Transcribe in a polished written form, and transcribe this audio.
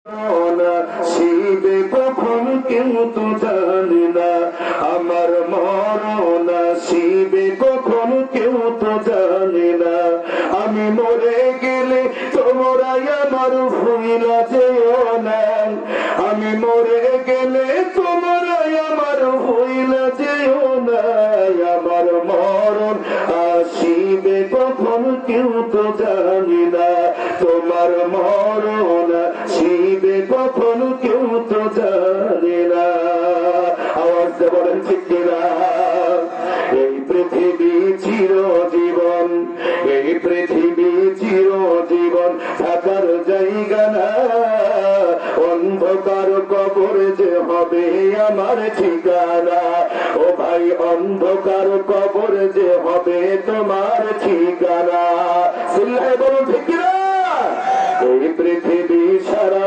শিবে কখন কেউ তো জানে না, আমার মরণ শিবে কখন কেউ তো জানে না। আমি মরে গেলে তোমরাই আমার ভুইলা যেও না, আমি মরে গেলে তোমরাই আমার ভুইলা যেও না। আমার মরণ আসিবে কখন কেউ তো জানি না, তোমার মরণ শিবে কখন কেউ তো জানে না। আওয়াজ দিয়ে বলেন ঠিক কিনা? এই পৃথিবী চিরজীবন, এই পৃথিবী চিরজীবন থাকার জায়গা না, অন্ধকার কবর যে হবে আমার ঠিকানা। ও ভাই, অন্ধকার কবর যে হবে তোমার ঠিকানা। বলুন ঠিক কিনা? এই পৃথিবী সারা